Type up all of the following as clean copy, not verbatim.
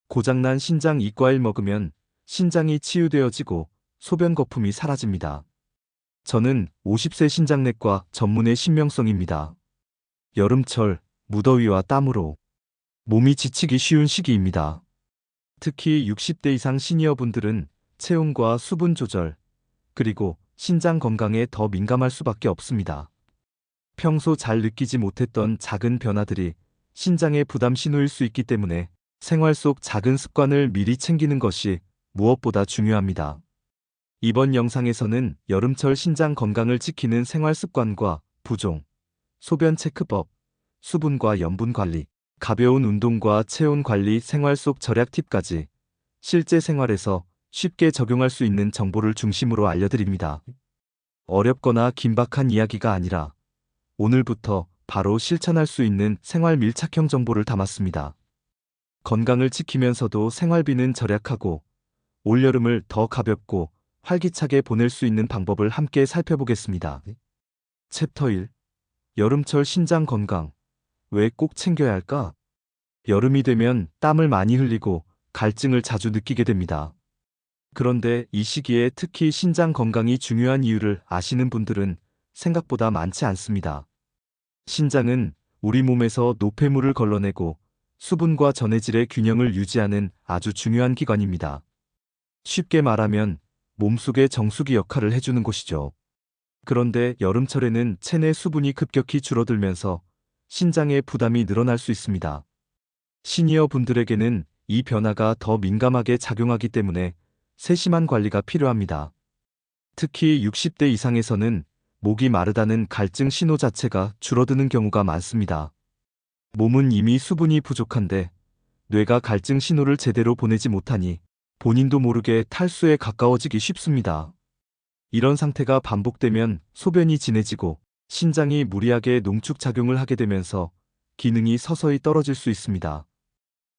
고장난 신장 이과일 먹으면 신장이 치유되어지고 소변 거품이 사라집니다. 저는 50세 신장내과 전문의 신명성입니다. 여름철, 무더위와 땀으로 몸이 지치기 쉬운 시기입니다. 특히 60대 이상 시니어분들은 체온과 수분 조절, 그리고 신장 건강에 더 민감할 수밖에 없습니다. 평소 잘 느끼지 못했던 작은 변화들이 신장의 부담 신호일 수 있기 때문에 생활 속 작은 습관을 미리 챙기는 것이 무엇보다 중요합니다. 이번 영상에서는 여름철 신장 건강을 지키는 생활 습관과 부종, 소변 체크법, 수분과 염분 관리, 가벼운 운동과 체온 관리, 생활 속 절약 팁까지 실제 생활에서 쉽게 적용할 수 있는 정보를 중심으로 알려드립니다. 어렵거나 긴박한 이야기가 아니라 오늘부터 바로 실천할 수 있는 생활 밀착형 정보를 담았습니다. 건강을 지키면서도 생활비는 절약하고 올여름을 더 가볍고 활기차게 보낼 수 있는 방법을 함께 살펴보겠습니다. 챕터 1. 여름철 신장 건강. 왜 꼭 챙겨야 할까? 여름이 되면 땀을 많이 흘리고 갈증을 자주 느끼게 됩니다. 그런데 이 시기에 특히 신장 건강이 중요한 이유를 아시는 분들은 생각보다 많지 않습니다. 신장은 우리 몸에서 노폐물을 걸러내고 수분과 전해질의 균형을 유지하는 아주 중요한 기관입니다. 쉽게 말하면 몸속의 정수기 역할을 해주는 곳이죠. 그런데 여름철에는 체내 수분이 급격히 줄어들면서 신장의 부담이 늘어날 수 있습니다. 시니어 분들에게는 이 변화가 더 민감하게 작용하기 때문에 세심한 관리가 필요합니다. 특히 60대 이상에서는 목이 마르다는 갈증 신호 자체가 줄어드는 경우가 많습니다. 몸은 이미 수분이 부족한데 뇌가 갈증 신호를 제대로 보내지 못하니 본인도 모르게 탈수에 가까워지기 쉽습니다. 이런 상태가 반복되면 소변이 진해지고 신장이 무리하게 농축작용을 하게 되면서 기능이 서서히 떨어질 수 있습니다.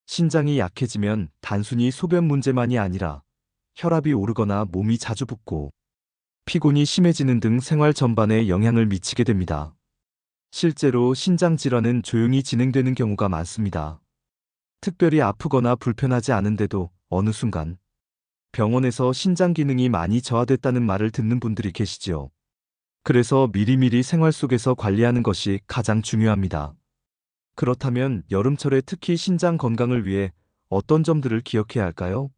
신장이 약해지면 단순히 소변 문제만이 아니라 혈압이 오르거나 몸이 자주 붓고 피곤이 심해지는 등 생활 전반에 영향을 미치게 됩니다. 실제로 신장 질환은 조용히 진행되는 경우가 많습니다. 특별히 아프거나 불편하지 않은데도 어느 순간 병원에서 신장 기능이 많이 저하됐다는 말을 듣는 분들이 계시지요. 그래서 미리미리 생활 속에서 관리하는 것이 가장 중요합니다. 그렇다면 여름철에 특히 신장 건강을 위해 어떤 점들을 기억해야 할까요?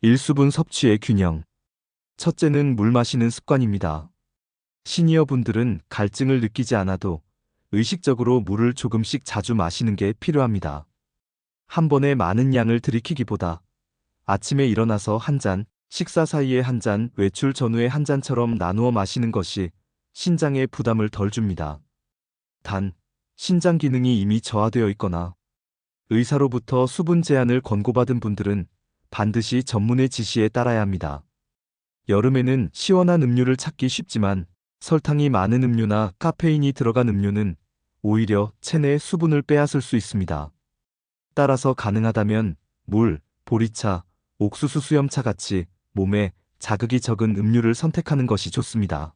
1. 수분 섭취의 균형. 첫째는 물 마시는 습관입니다. 시니어 분들은 갈증을 느끼지 않아도 의식적으로 물을 조금씩 자주 마시는 게 필요합니다. 한 번에 많은 양을 들이키기보다 아침에 일어나서 한 잔, 식사 사이에 한 잔, 외출 전후에 한 잔처럼 나누어 마시는 것이 신장에 부담을 덜 줍니다. 단, 신장 기능이 이미 저하되어 있거나 의사로부터 수분 제한을 권고받은 분들은 반드시 전문의 지시에 따라야 합니다. 여름에는 시원한 음료를 찾기 쉽지만 설탕이 많은 음료나 카페인이 들어간 음료는 오히려 체내 수분을 빼앗을 수 있습니다. 따라서 가능하다면 물, 보리차, 옥수수 수염차 같이 몸에 자극이 적은 음료를 선택하는 것이 좋습니다.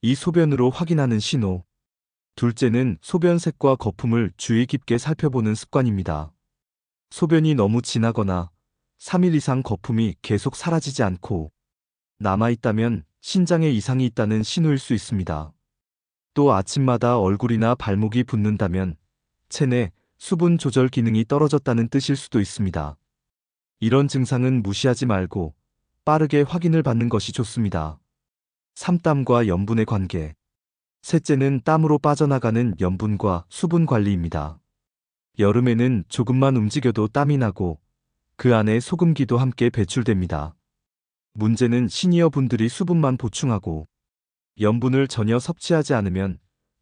이 소변으로 확인하는 신호. 둘째는 소변색과 거품을 주의 깊게 살펴보는 습관입니다. 소변이 너무 진하거나 3일 이상 거품이 계속 사라지지 않고 남아있다면 신장에 이상이 있다는 신호일 수 있습니다. 또 아침마다 얼굴이나 발목이 붓는다면 체내 수분 조절 기능이 떨어졌다는 뜻일 수도 있습니다. 이런 증상은 무시하지 말고 빠르게 확인을 받는 것이 좋습니다. 3. 땀과 염분의 관계. 셋째는 땀으로 빠져나가는 염분과 수분 관리입니다. 여름에는 조금만 움직여도 땀이 나고 그 안에 소금기도 함께 배출됩니다. 문제는 시니어 분들이 수분만 보충하고 염분을 전혀 섭취하지 않으면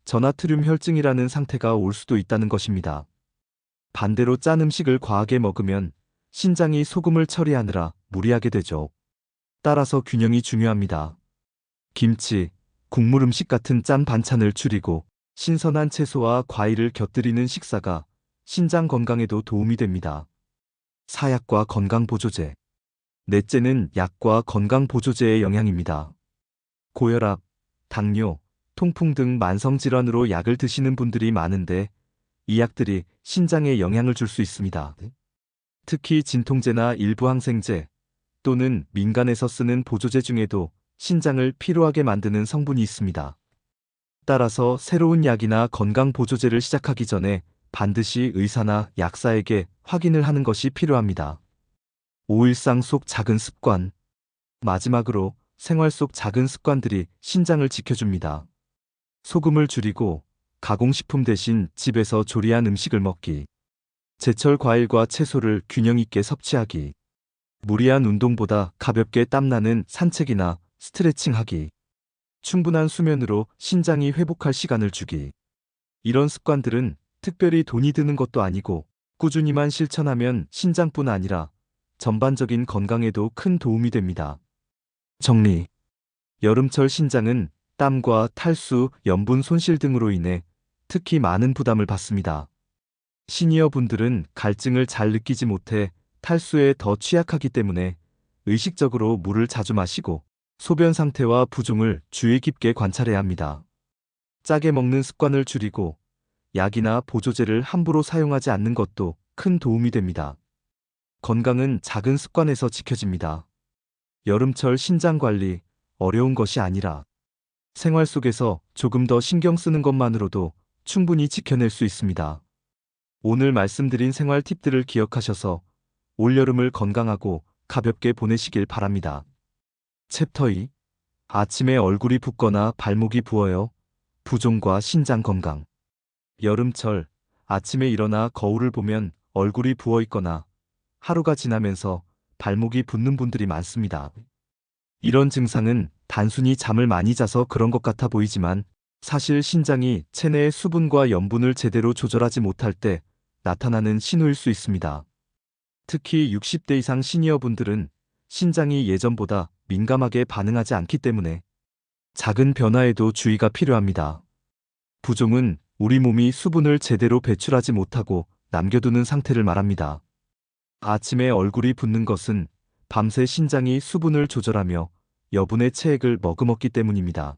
저나트륨 혈증이라는 상태가 올 수도 있다는 것입니다. 반대로 짠 음식을 과하게 먹으면 신장이 소금을 처리하느라 무리하게 되죠. 따라서 균형이 중요합니다. 김치, 국물 음식 같은 짠 반찬을 줄이고 신선한 채소와 과일을 곁들이는 식사가 신장 건강에도 도움이 됩니다. 사약과 건강보조제. 넷째는 약과 건강보조제의 영향입니다. 고혈압, 당뇨, 통풍 등 만성질환으로 약을 드시는 분들이 많은데 이 약들이 신장에 영향을 줄 수 있습니다. 특히 진통제나 일부 항생제 또는 민간에서 쓰는 보조제 중에도 신장을 피로하게 만드는 성분이 있습니다. 따라서 새로운 약이나 건강 보조제를 시작하기 전에 반드시 의사나 약사에게 확인을 하는 것이 필요합니다. 5일상 속 작은 습관. 마지막으로 생활 속 작은 습관들이 신장을 지켜줍니다. 소금을 줄이고 가공식품 대신 집에서 조리한 음식을 먹기. 제철 과일과 채소를 균형 있게 섭취하기. 무리한 운동보다 가볍게 땀나는 산책이나 스트레칭하기. 충분한 수면으로 신장이 회복할 시간을 주기. 이런 습관들은 특별히 돈이 드는 것도 아니고 꾸준히만 실천하면 신장뿐 아니라 전반적인 건강에도 큰 도움이 됩니다. 정리. 여름철 신장은 땀과 탈수, 염분 손실 등으로 인해 특히 많은 부담을 받습니다. 시니어 분들은 갈증을 잘 느끼지 못해 탈수에 더 취약하기 때문에 의식적으로 물을 자주 마시고 소변 상태와 부종을 주의 깊게 관찰해야 합니다. 짜게 먹는 습관을 줄이고 약이나 보조제를 함부로 사용하지 않는 것도 큰 도움이 됩니다. 건강은 작은 습관에서 지켜집니다. 여름철 신장 관리, 어려운 것이 아니라 생활 속에서 조금 더 신경 쓰는 것만으로도 충분히 지켜낼 수 있습니다. 오늘 말씀드린 생활 팁들을 기억하셔서 올여름을 건강하고 가볍게 보내시길 바랍니다. 챕터 2. 아침에 얼굴이 붓거나 발목이 부어요. 부종과 신장 건강. 여름철, 아침에 일어나 거울을 보면 얼굴이 부어 있거나 하루가 지나면서 발목이 붓는 분들이 많습니다. 이런 증상은 단순히 잠을 많이 자서 그런 것 같아 보이지만 사실 신장이 체내의 수분과 염분을 제대로 조절하지 못할 때 나타나는 신호일 수 있습니다. 특히 60대 이상 시니어분들은 신장이 예전보다 민감하게 반응하지 않기 때문에 작은 변화에도 주의가 필요합니다. 부종은 우리 몸이 수분을 제대로 배출하지 못하고 남겨두는 상태를 말합니다. 아침에 얼굴이 붓는 것은 밤새 신장이 수분을 조절하며 여분의 체액을 머금었기 때문입니다.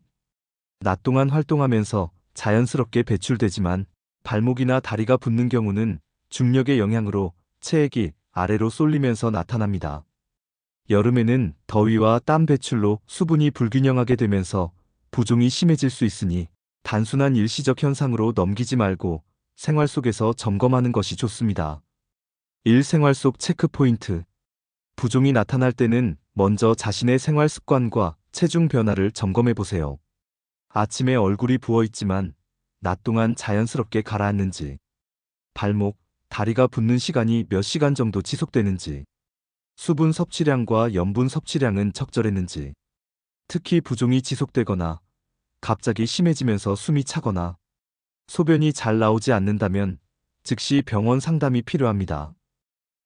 낮 동안 활동하면서 자연스럽게 배출되지만 발목이나 다리가 붓는 경우는 중력의 영향으로 체액이 아래로 쏠리면서 나타납니다. 여름에는 더위와 땀 배출로 수분이 불균형하게 되면서 부종이 심해질 수 있으니 단순한 일시적 현상으로 넘기지 말고 생활 속에서 점검하는 것이 좋습니다. 일생활 속 체크 포인트. 부종이 나타날 때는 먼저 자신의 생활 습관과 체중 변화를 점검해 보세요. 아침에 얼굴이 부어 있지만 낮 동안 자연스럽게 가라앉는지, 발목, 다리가 붓는 시간이 몇 시간 정도 지속되는지, 수분 섭취량과 염분 섭취량은 적절했는지, 특히 부종이 지속되거나 갑자기 심해지면서 숨이 차거나 소변이 잘 나오지 않는다면 즉시 병원 상담이 필요합니다.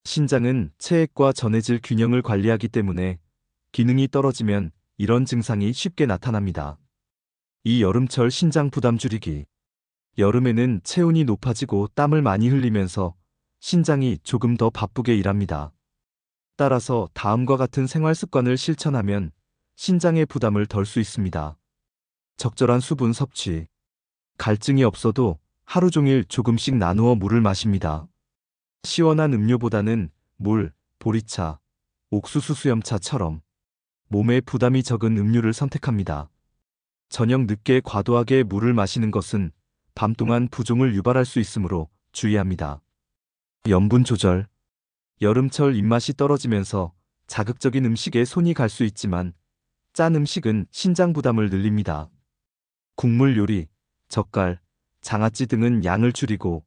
신장은 체액과 전해질 균형을 관리하기 때문에 기능이 떨어지면 이런 증상이 쉽게 나타납니다. 이 여름철 신장 부담 줄이기. 여름에는 체온이 높아지고 땀을 많이 흘리면서 신장이 조금 더 바쁘게 일합니다. 따라서 다음과 같은 생활 습관을 실천하면 신장의 부담을 덜 수 있습니다. 적절한 수분 섭취. 갈증이 없어도 하루 종일 조금씩 나누어 물을 마십니다. 시원한 음료보다는 물, 보리차, 옥수수 수염차처럼 몸에 부담이 적은 음료를 선택합니다. 저녁 늦게 과도하게 물을 마시는 것은 밤 동안 부종을 유발할 수 있으므로 주의합니다. 염분 조절. 여름철 입맛이 떨어지면서 자극적인 음식에 손이 갈 수 있지만 짠 음식은 신장 부담을 늘립니다. 국물 요리, 젓갈, 장아찌 등은 양을 줄이고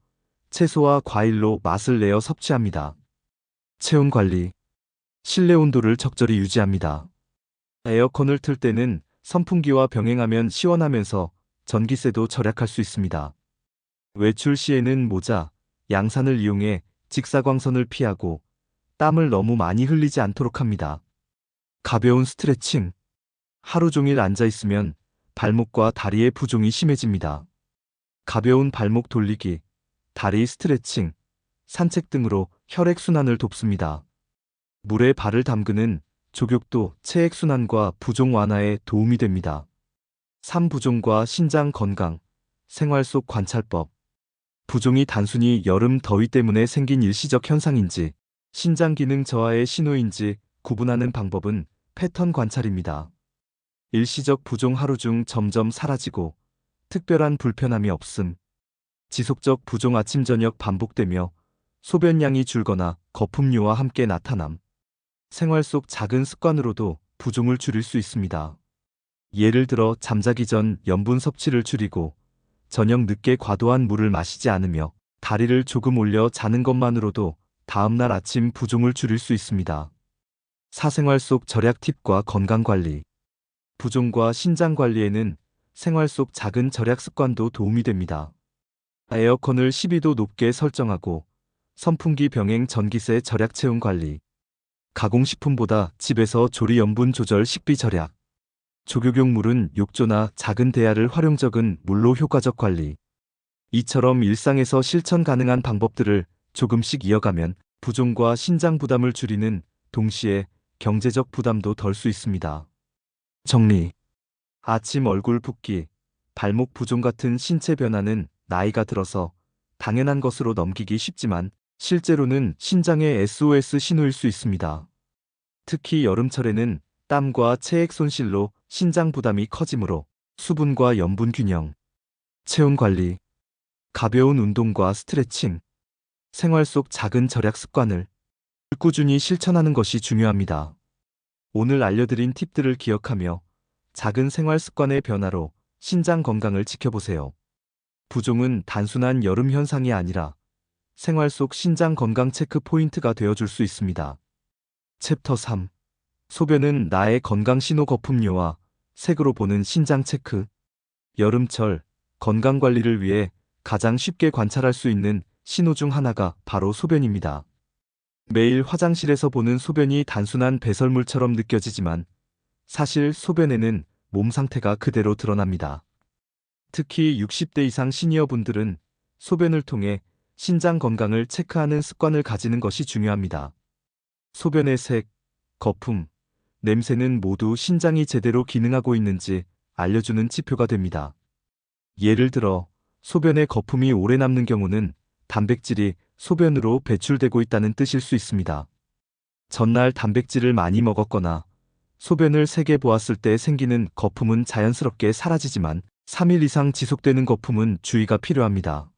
채소와 과일로 맛을 내어 섭취합니다. 체온 관리. 실내 온도를 적절히 유지합니다. 에어컨을 틀 때는 선풍기와 병행하면 시원하면서 전기세도 절약할 수 있습니다. 외출 시에는 모자, 양산을 이용해 직사광선을 피하고 땀을 너무 많이 흘리지 않도록 합니다. 가벼운 스트레칭. 하루 종일 앉아 있으면 발목과 다리의 부종이 심해집니다. 가벼운 발목 돌리기, 다리 스트레칭, 산책 등으로 혈액순환을 돕습니다. 물에 발을 담그는 족욕도 체액순환과 부종 완화에 도움이 됩니다. 산부종과 신장 건강, 생활 속 관찰법. 부종이 단순히 여름 더위 때문에 생긴 일시적 현상인지, 신장 기능 저하의 신호인지 구분하는 방법은 패턴 관찰입니다. 일시적 부종 하루 중 점점 사라지고 특별한 불편함이 없음. 지속적 부종 아침 저녁 반복되며 소변량이 줄거나 거품류와 함께 나타남. 생활 속 작은 습관으로도 부종을 줄일 수 있습니다. 예를 들어 잠자기 전 염분 섭취를 줄이고 저녁 늦게 과도한 물을 마시지 않으며 다리를 조금 올려 자는 것만으로도 다음날 아침 부종을 줄일 수 있습니다. 사생활 속 절약 팁과 건강관리. 부종과 신장 관리에는 생활 속 작은 절약 습관도 도움이 됩니다. 에어컨을 12도 높게 설정하고 선풍기 병행 전기세 절약 체온 관리. 가공식품보다 집에서 조리 염분 조절 식비 절약. 조교용 물은 욕조나 작은 대야를 활용적인 물로 효과적 관리. 이처럼 일상에서 실천 가능한 방법들을 조금씩 이어가면 부종과 신장 부담을 줄이는 동시에 경제적 부담도 덜 수 있습니다. 정리. 아침 얼굴 붓기, 발목 부종 같은 신체 변화는 나이가 들어서 당연한 것으로 넘기기 쉽지만 실제로는 신장의 SOS 신호일 수 있습니다. 특히 여름철에는 땀과 체액 손실로 신장 부담이 커지므로 수분과 염분 균형, 체온 관리, 가벼운 운동과 스트레칭, 생활 속 작은 절약 습관을 꾸준히 실천하는 것이 중요합니다. 오늘 알려드린 팁들을 기억하며 작은 생활 습관의 변화로 신장 건강을 지켜보세요. 부종은 단순한 여름 현상이 아니라 생활 속 신장 건강 체크 포인트가 되어줄 수 있습니다. 챕터 3. 소변은 나의 건강 신호. 거품류와 색으로 보는 신장 체크. 여름철 건강 관리를 위해 가장 쉽게 관찰할 수 있는 신호 중 하나가 바로 소변입니다. 매일 화장실에서 보는 소변이 단순한 배설물처럼 느껴지지만 사실 소변에는 몸 상태가 그대로 드러납니다. 특히 60대 이상 시니어분들은 소변을 통해 신장 건강을 체크하는 습관을 가지는 것이 중요합니다. 소변의 색, 거품, 냄새는 모두 신장이 제대로 기능하고 있는지 알려주는 지표가 됩니다. 예를 들어 소변에 거품이 오래 남는 경우는 단백질이 소변으로 배출되고 있다는 뜻일 수 있습니다. 전날 단백질을 많이 먹었거나 소변을 세게 보았을 때 생기는 거품은 자연스럽게 사라지지만 3일 이상 지속되는 거품은 주의가 필요합니다.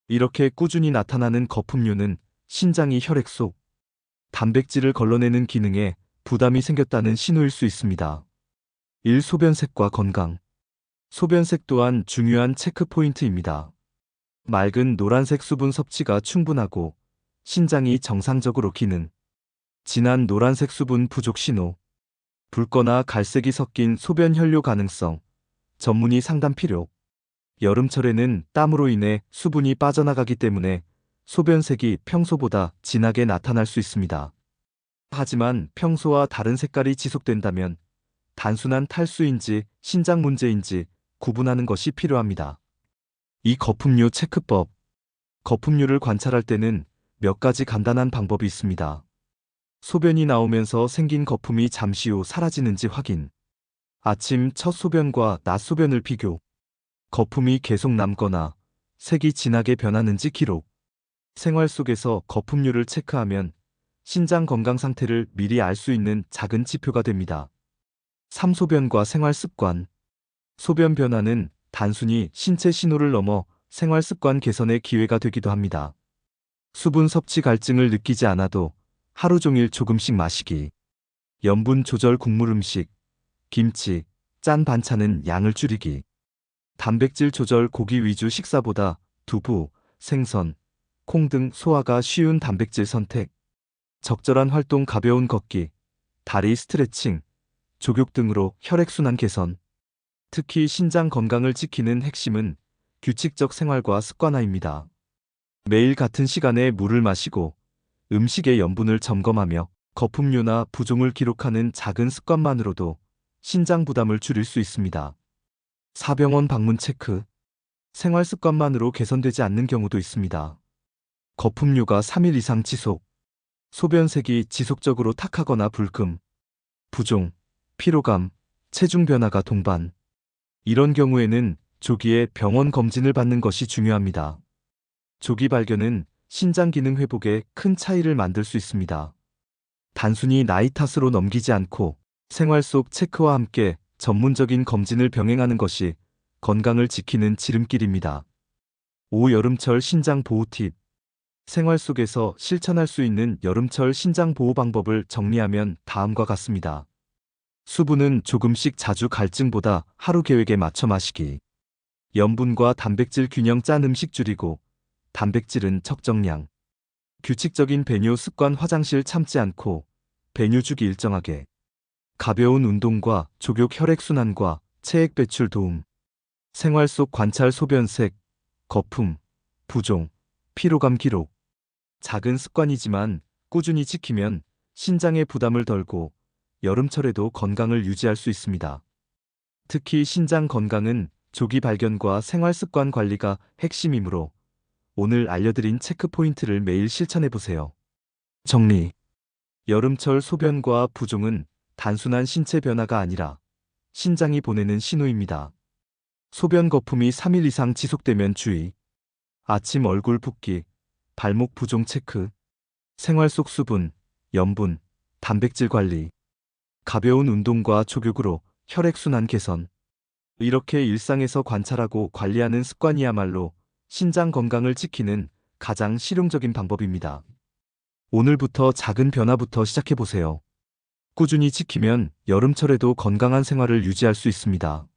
이렇게 꾸준히 나타나는 거품류는 신장이 혈액 속 단백질을 걸러내는 기능에 부담이 생겼다는 신호일 수 있습니다. 1. 소변색과 건강. 소변색 또한 중요한 체크 포인트입니다. 맑은 노란색 수분 섭취가 충분하고 신장이 정상적으로 기능. 진한 노란색 수분 부족 신호. 붉거나 갈색이 섞인 소변 혈뇨 가능성. 전문의 상담 필요. 여름철에는 땀으로 인해 수분이 빠져나가기 때문에 소변색이 평소보다 진하게 나타날 수 있습니다. 하지만 평소와 다른 색깔이 지속된다면 단순한 탈수인지 신장 문제인지 구분하는 것이 필요합니다. 이 거품류 체크법. 거품류를 관찰할 때는 몇 가지 간단한 방법이 있습니다. 소변이 나오면서 생긴 거품이 잠시 후 사라지는지 확인. 아침 첫 소변과 낮 소변을 비교. 거품이 계속 남거나 색이 진하게 변하는지 기록. 생활 속에서 거품류를 체크하면 신장 건강 상태를 미리 알 수 있는 작은 지표가 됩니다. 3. 소변과 생활 습관. 소변 변화는 단순히 신체 신호를 넘어 생활 습관 개선의 기회가 되기도 합니다. 수분 섭취 갈증을 느끼지 않아도 하루 종일 조금씩 마시기. 염분 조절 국물 음식, 김치, 짠 반찬은 양을 줄이기. 단백질 조절 고기 위주 식사보다 두부, 생선, 콩 등 소화가 쉬운 단백질 선택. 적절한 활동 가벼운 걷기, 다리 스트레칭, 족욕 등으로 혈액순환 개선. 특히 신장 건강을 지키는 핵심은 규칙적 생활과 습관화입니다. 매일 같은 시간에 물을 마시고 음식의 염분을 점검하며 거품류나 부종을 기록하는 작은 습관만으로도 신장 부담을 줄일 수 있습니다. 4. 병원 방문 체크. 생활 습관만으로 개선되지 않는 경우도 있습니다. 거품류가 3일 이상 지속, 소변색이 지속적으로 탁하거나 붉음, 부종, 피로감, 체중 변화가 동반. 이런 경우에는 조기에 병원 검진을 받는 것이 중요합니다. 조기 발견은 신장 기능 회복에 큰 차이를 만들 수 있습니다. 단순히 나이 탓으로 넘기지 않고 생활 속 체크와 함께 전문적인 검진을 병행하는 것이 건강을 지키는 지름길입니다. 올 여름철 신장 보호 팁. 생활 속에서 실천할 수 있는 여름철 신장 보호 방법을 정리하면 다음과 같습니다. 수분은 조금씩 자주 갈증보다 하루 계획에 맞춰 마시기. 염분과 단백질 균형 짠 음식 줄이고 단백질은 적정량. 규칙적인 배뇨 습관 화장실 참지 않고 배뇨 주기 일정하게. 가벼운 운동과 족욕 혈액순환과 체액 배출 도움. 생활 속 관찰 소변색, 거품, 부종, 피로감 기록. 작은 습관이지만 꾸준히 지키면 신장의 부담을 덜고 여름철에도 건강을 유지할 수 있습니다. 특히 신장 건강은 조기 발견과 생활 습관 관리가 핵심이므로 오늘 알려드린 체크 포인트를 매일 실천해 보세요. 정리. 여름철 소변과 부종은 단순한 신체 변화가 아니라 신장이 보내는 신호입니다. 소변 거품이 3일 이상 지속되면 주의. 아침 얼굴 붓기, 발목 부종 체크. 생활 속 수분, 염분, 단백질 관리. 가벼운 운동과 족욕으로 혈액순환 개선. 이렇게 일상에서 관찰하고 관리하는 습관이야말로 신장 건강을 지키는 가장 실용적인 방법입니다. 오늘부터 작은 변화부터 시작해보세요. 꾸준히 지키면 여름철에도 건강한 생활을 유지할 수 있습니다.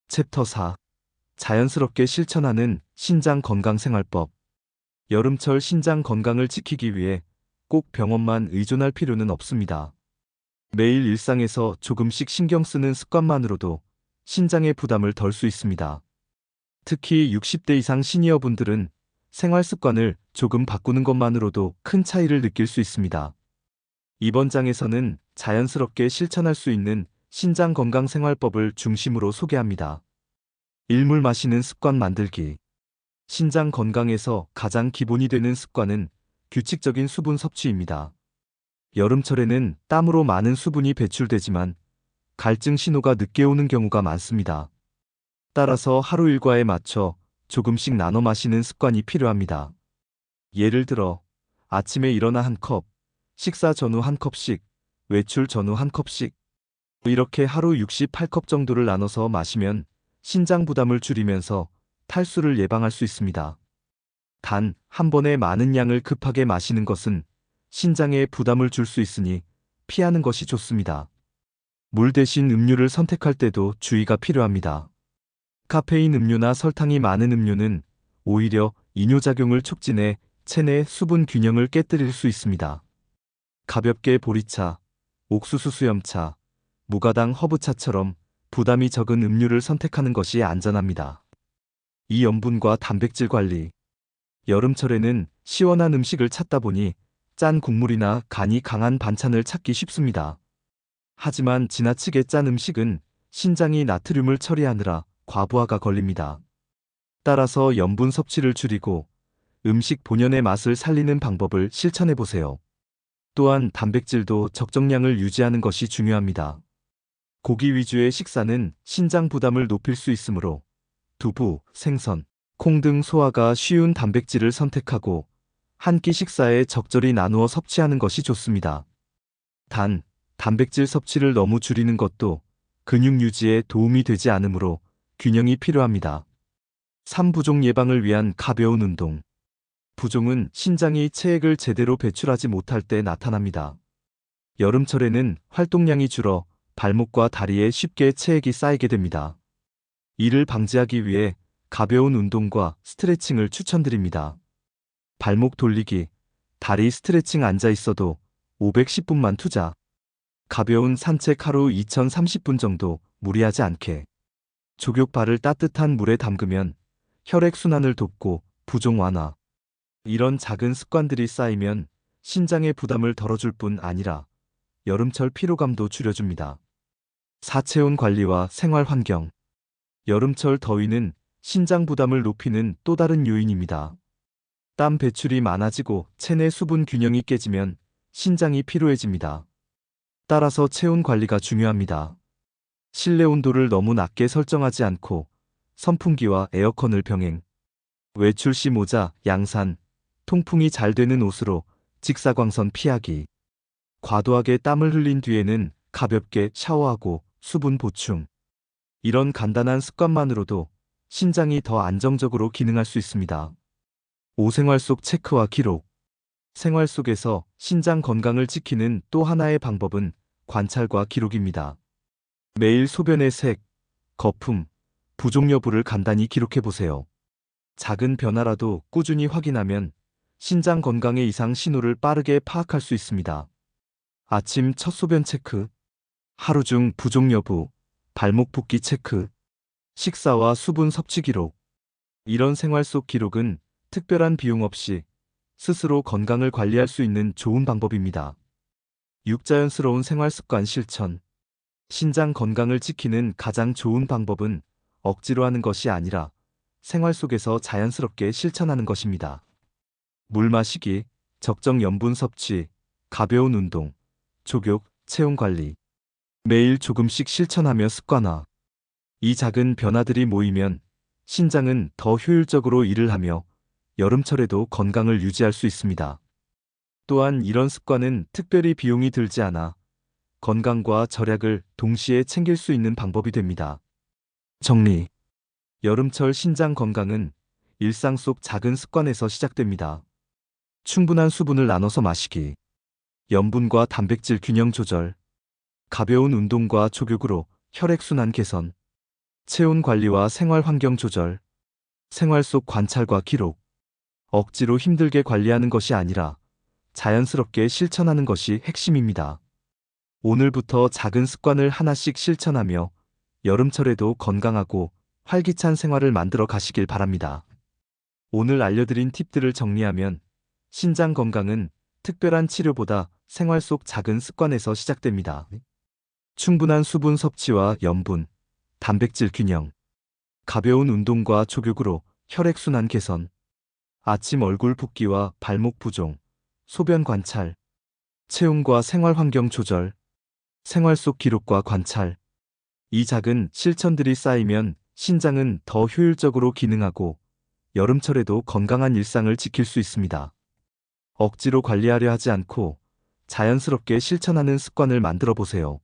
챕터 4. 자연스럽게 실천하는 신장 건강 생활법. 여름철 신장 건강을 지키기 위해 꼭 병원만 의존할 필요는 없습니다. 매일 일상에서 조금씩 신경 쓰는 습관만으로도 신장의 부담을 덜 수 있습니다. 특히 60대 이상 시니어분들은 생활 습관을 조금 바꾸는 것만으로도 큰 차이를 느낄 수 있습니다. 이번 장에서는 자연스럽게 실천할 수 있는 신장 건강 생활법을 중심으로 소개합니다. 일물 마시는 습관 만들기. 신장 건강에서 가장 기본이 되는 습관은 규칙적인 수분 섭취입니다. 여름철에는 땀으로 많은 수분이 배출되지만 갈증 신호가 늦게 오는 경우가 많습니다. 따라서 하루 일과에 맞춰 조금씩 나눠 마시는 습관이 필요합니다. 예를 들어 아침에 일어나 한 컵, 식사 전후 한 컵씩, 외출 전후 한 컵씩. 이렇게 하루 68컵 정도를 나눠서 마시면 신장 부담을 줄이면서 탈수를 예방할 수 있습니다. 단, 한 번에 많은 양을 급하게 마시는 것은 신장에 부담을 줄 수 있으니 피하는 것이 좋습니다. 물 대신 음료를 선택할 때도 주의가 필요합니다. 카페인 음료나 설탕이 많은 음료는 오히려 이뇨작용을 촉진해 체내 수분 균형을 깨뜨릴 수 있습니다. 가볍게 보리차, 옥수수 수염차, 무가당 허브차처럼 부담이 적은 음료를 선택하는 것이 안전합니다. 이 염분과 단백질 관리. 여름철에는 시원한 음식을 찾다 보니 짠 국물이나 간이 강한 반찬을 찾기 쉽습니다. 하지만 지나치게 짠 음식은 신장이 나트륨을 처리하느라 과부하가 걸립니다. 따라서 염분 섭취를 줄이고 음식 본연의 맛을 살리는 방법을 실천해 보세요. 또한 단백질도 적정량을 유지하는 것이 중요합니다. 고기 위주의 식사는 신장 부담을 높일 수 있으므로 두부, 생선, 콩 등 소화가 쉬운 단백질을 선택하고 한 끼 식사에 적절히 나누어 섭취하는 것이 좋습니다. 단, 단백질 섭취를 너무 줄이는 것도 근육 유지에 도움이 되지 않으므로 균형이 필요합니다. 3부종 예방을 위한 가벼운 운동. 부종은 신장이 체액을 제대로 배출하지 못할 때 나타납니다. 여름철에는 활동량이 줄어 발목과 다리에 쉽게 체액이 쌓이게 됩니다. 이를 방지하기 위해 가벼운 운동과 스트레칭을 추천드립니다. 발목 돌리기, 다리 스트레칭 앉아 있어도 510분만 투자. 가벼운 산책 하루 2030분 정도 무리하지 않게. 족욕 발을 따뜻한 물에 담그면 혈액순환을 돕고 부종 완화. 이런 작은 습관들이 쌓이면 신장의 부담을 덜어줄 뿐 아니라 여름철 피로감도 줄여줍니다. 사체온 관리와 생활 환경. 여름철 더위는 신장 부담을 높이는 또 다른 요인입니다. 땀 배출이 많아지고 체내 수분 균형이 깨지면 신장이 피로해집니다. 따라서 체온 관리가 중요합니다. 실내 온도를 너무 낮게 설정하지 않고 선풍기와 에어컨을 병행. 외출 시 모자, 양산, 통풍이 잘 되는 옷으로 직사광선 피하기. 과도하게 땀을 흘린 뒤에는 가볍게 샤워하고 수분 보충. 이런 간단한 습관만으로도 신장이 더 안정적으로 기능할 수 있습니다. 5. 생활 속 체크와 기록. 생활 속에서 신장 건강을 지키는 또 하나의 방법은 관찰과 기록입니다. 매일 소변의 색, 거품, 부종 여부를 간단히 기록해 보세요. 작은 변화라도 꾸준히 확인하면 신장 건강의 이상 신호를 빠르게 파악할 수 있습니다. 아침 첫 소변 체크, 하루 중 부종 여부, 발목 붓기 체크, 식사와 수분 섭취 기록. 이런 생활 속 기록은 특별한 비용 없이 스스로 건강을 관리할 수 있는 좋은 방법입니다. 6. 자연스러운 생활 습관 실천. 신장 건강을 지키는 가장 좋은 방법은 억지로 하는 것이 아니라 생활 속에서 자연스럽게 실천하는 것입니다. 물 마시기, 적정 염분 섭취, 가벼운 운동, 족욕, 체온 관리. 매일 조금씩 실천하며 습관화. 이 작은 변화들이 모이면 신장은 더 효율적으로 일을 하며 여름철에도 건강을 유지할 수 있습니다. 또한 이런 습관은 특별히 비용이 들지 않아 건강과 절약을 동시에 챙길 수 있는 방법이 됩니다. 정리. 여름철 신장 건강은 일상 속 작은 습관에서 시작됩니다. 충분한 수분을 나눠서 마시기, 염분과 단백질 균형 조절, 가벼운 운동과 족욕으로 혈액순환 개선, 체온 관리와 생활 환경 조절, 생활 속 관찰과 기록. 억지로 힘들게 관리하는 것이 아니라 자연스럽게 실천하는 것이 핵심입니다. 오늘부터 작은 습관을 하나씩 실천하며 여름철에도 건강하고 활기찬 생활을 만들어 가시길 바랍니다. 오늘 알려드린 팁들을 정리하면 신장 건강은 특별한 치료보다 생활 속 작은 습관에서 시작됩니다. 충분한 수분 섭취와 염분, 단백질 균형, 가벼운 운동과 족욕으로 혈액순환 개선, 아침 얼굴 붓기와 발목 부종, 소변 관찰, 체온과 생활 환경 조절, 생활 속 기록과 관찰. 이 작은 실천들이 쌓이면 신장은 더 효율적으로 기능하고 여름철에도 건강한 일상을 지킬 수 있습니다. 억지로 관리하려 하지 않고 자연스럽게 실천하는 습관을 만들어 보세요.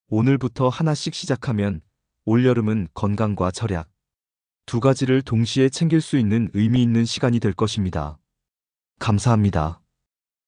오늘부터 하나씩 시작하면 올여름은 건강과 절약, 두 가지를 동시에 챙길 수 있는 의미 있는 시간이 될 것입니다. 감사합니다.